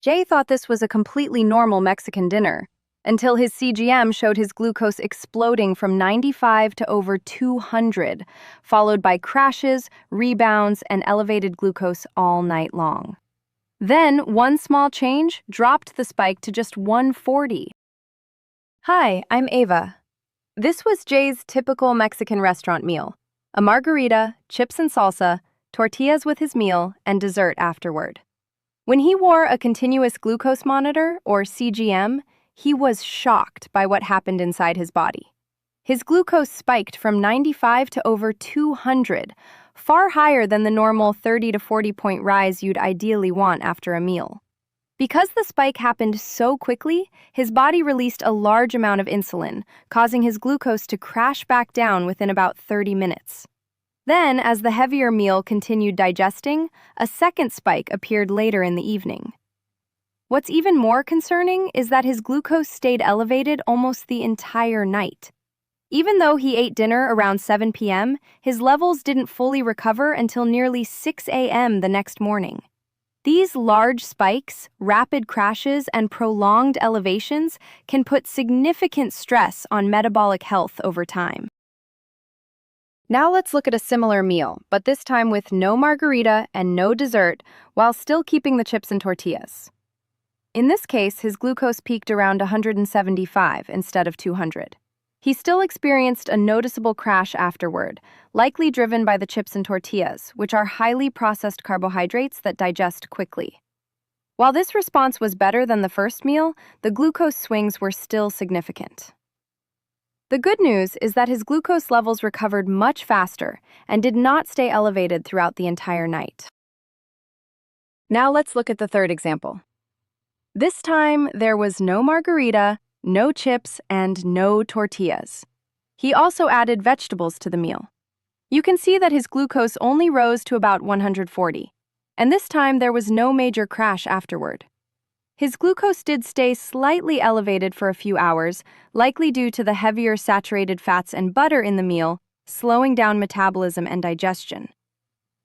Jay thought this was a completely normal Mexican dinner, until his CGM showed his glucose exploding from 95 to over 200, followed by crashes, rebounds, and elevated glucose all night long. Then, one small change dropped the spike to just 140. Hi, I'm Ava. This was Jay's typical Mexican restaurant meal: a margarita, chips and salsa, tortillas with his meal, and dessert afterward. When he wore a continuous glucose monitor, or CGM, he was shocked by what happened inside his body. His glucose spiked from 95 to over 200, far higher than the normal 30 to 40-point rise you'd ideally want after a meal. Because the spike happened so quickly, his body released a large amount of insulin, causing his glucose to crash back down within about 30 minutes. Then, as the heavier meal continued digesting, a second spike appeared later in the evening. What's even more concerning is that his glucose stayed elevated almost the entire night. Even though he ate dinner around 7 p.m., his levels didn't fully recover until nearly 6 a.m. the next morning. These large spikes, rapid crashes, and prolonged elevations can put significant stress on metabolic health over time. Now let's look at a similar meal, but this time with no margarita and no dessert, while still keeping the chips and tortillas. In this case, his glucose peaked around 175 instead of 200. He still experienced a noticeable crash afterward, likely driven by the chips and tortillas, which are highly processed carbohydrates that digest quickly. While this response was better than the first meal, the glucose swings were still significant. The good news is that his glucose levels recovered much faster and did not stay elevated throughout the entire night. Now let's look at the third example. This time, there was no margarita, no chips, and no tortillas. He also added vegetables to the meal. You can see that his glucose only rose to about 140, and this time there was no major crash afterward. His glucose did stay slightly elevated for a few hours, likely due to the heavier saturated fats and butter in the meal, slowing down metabolism and digestion.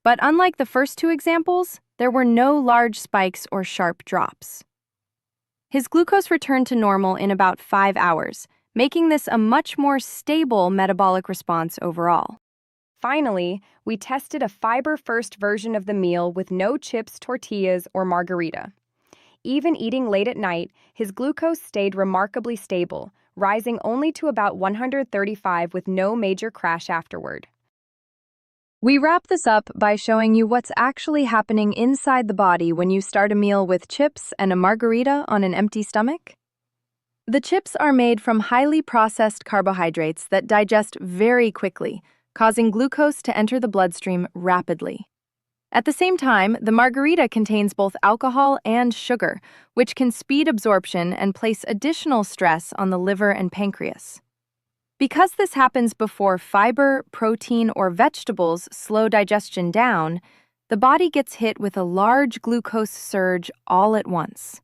But unlike the first two examples, there were no large spikes or sharp drops. His glucose returned to normal in about 5 hours, making this a much more stable metabolic response overall. Finally, we tested a fiber-first version of the meal with no chips, tortillas, or margarita. Even eating late at night, his glucose stayed remarkably stable, rising only to about 135 with no major crash afterward. We wrap this up by showing you what's actually happening inside the body when you start a meal with chips and a margarita on an empty stomach. The chips are made from highly processed carbohydrates that digest very quickly, causing glucose to enter the bloodstream rapidly. At the same time, the margarita contains both alcohol and sugar, which can speed absorption and place additional stress on the liver and pancreas. Because this happens before fiber, protein, or vegetables slow digestion down, the body gets hit with a large glucose surge all at once.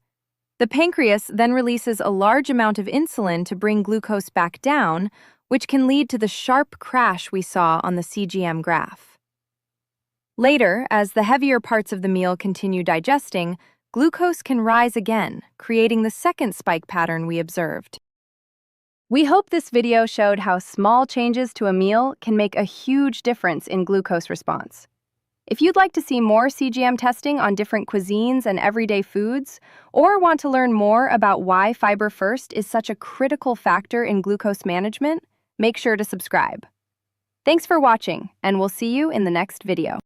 The pancreas then releases a large amount of insulin to bring glucose back down, which can lead to the sharp crash we saw on the CGM graph. Later, as the heavier parts of the meal continue digesting, glucose can rise again, creating the second spike pattern we observed. We hope this video showed how small changes to a meal can make a huge difference in glucose response. If you'd like to see more CGM testing on different cuisines and everyday foods, or want to learn more about why Fiber First is such a critical factor in glucose management, make sure to subscribe. Thanks for watching, and we'll see you in the next video.